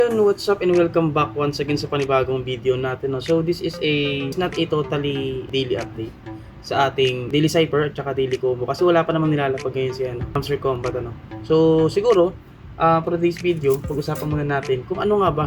What's up and welcome back once again sa panibagong video natin. No? So this is not a totally daily update sa ating daily cipher at saka daily combo kasi wala pa namang nilalapag ngayon si Hamster Combat. So siguro for this video, pag-usapan muna natin kung ano nga ba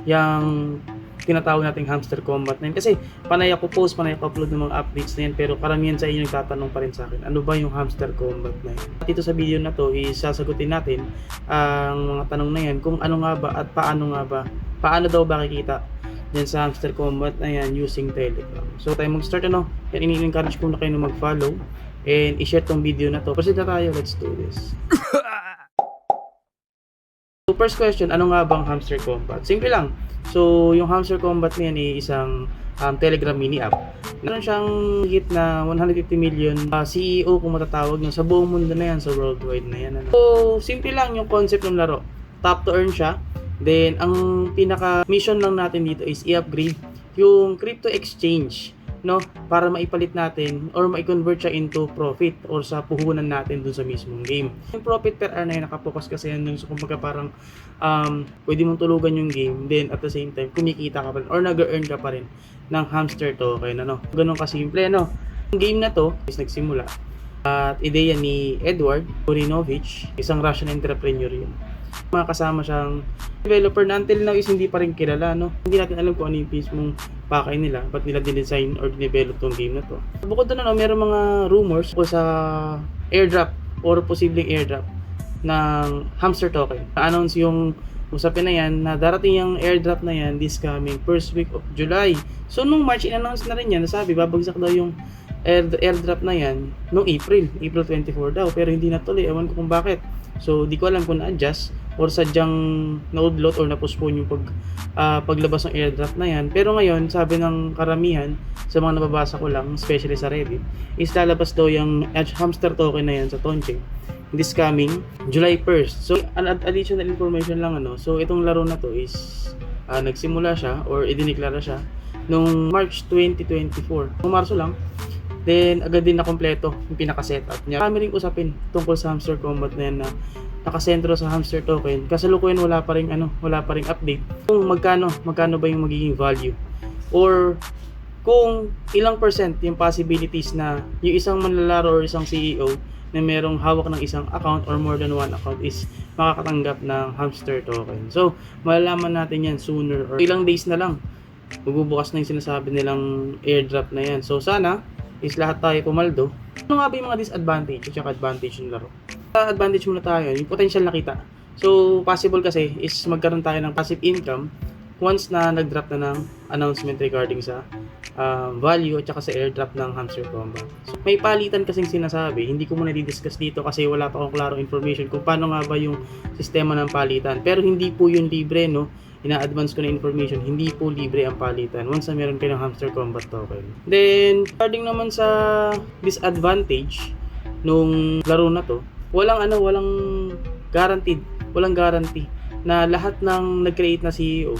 yung tinatawag nating Hamster Combat na yun. Kasi panay ako post, panay ako upload ng mga updates na yan, pero karamihan sa inyo nagtatanong pa rin sa akin, ano ba yung Hamster Combat na yun? Dito sa video na to, isasagutin natin ang mga tanong na yan, kung ano nga ba at paano daw ba kikita yan sa Hamster Combat na yan using Telegram. So tayo mag-start and ini-encourage ko na kayo na mag-follow and i-share tong video na to. Proceed na tayo, let's do this. So first question, ano nga bang Hamster Combat? Simple lang. So yung Hamster Combat na yan ay isang Telegram mini app. Meron siyang higit na 150 million CEO kung matatawag nyo sa buong mundo na yan, sa worldwide na yan. So simple lang yung concept ng laro. Tap to earn siya. Then ang pinaka mission lang natin dito is i-upgrade yung crypto exchange, no, para maipalit natin or mai-convert siya into profit or sa puhunan natin dun sa mismong game. Yung profit per hour na yun, nakapokus kasi yan dun, so kumbaga parang pwede mong tulugan yung game, then at the same time kumikita ka pa rin or nag-earn ka pa rin ng hamster token, ganun kasimple, Yung game na to is nagsimula at ideya ni Edward Burinovich, isang Russian entrepreneur yun. Mga kasama siyang developer na until now is hindi pa rin kilala, Hindi natin alam kung ano yung mismong pakay nila, ba't nila dinesign or dinevelop tong game na to. Bukod doon, meron mga rumors o sa airdrop or posibleng airdrop ng hamster token. Na-announce yung usapin na yan na darating yung airdrop na yan this coming first week of July. So nung March, in-announce na rin yan, nasabi babagsak daw yung airdrop na yan nung April 24 daw, pero hindi natuloy, ewan ko kung bakit. So di ko alam kung na-adjust or sadyang na-upload or na-postpone yung paglabas ng airdrop na yan. Pero ngayon, sabi ng karamihan sa mga nababasa ko lang, especially sa Reddit, is lalabas daw yung hamster token na yan sa Tonche this coming July 1st. So an additional information lang, so itong laro na to is nagsimula siya or idineklara siya nung March 2024. Nung Marso lang, then agad din na kompleto yung pinaka-setup niya. Kami ring usapin tungkol sa Hamster Combat na yan na nakasentro sa hamster token. Kasalukuyan wala pa ring update kung magkano ba yung magiging value or kung ilang percent yung possibilities na yung isang manlalaro or isang CEO na merong hawak ng isang account or more than one account is makakatanggap ng hamster token. So malalaman natin yan sooner or ilang days na lang magbubukas na yung sinasabi nilang airdrop na yan. So sana is lahat tayo pumaldo. Ano nga ba yung mga disadvantage at advantage ng laro? Advantage muna tayo, yung potential na kita. So possible kasi is magkaroon tayo ng passive income once na nag-drop na ng announcement regarding sa value at saka sa airdrop ng Hamster Combat. So, may palitan kasing sinasabi, hindi ko muna di-discuss dito kasi wala pa akong klarong information kung paano nga ba yung sistema ng palitan. Pero hindi po yun libre, ina-advance ko na information, hindi po libre ang palitan once na meron kayo ng Hamster Combat token. Then, regarding naman sa disadvantage nung laro na to, walang guaranteed, walang guarantee na lahat ng nag-create na CEO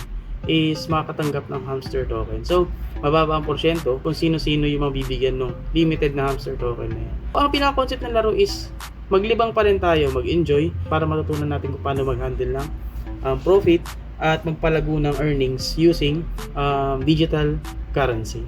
is makakatanggap ng hamster token. So, mababa ang porsyento kung sino-sino yung mabibigyan ng limited na hamster token na yan. Ang pinaka-concept ng laro is maglibang pa rin tayo, mag-enjoy para matutunan natin kung paano mag-handle ng profit at magpalago ng earnings using digital currency.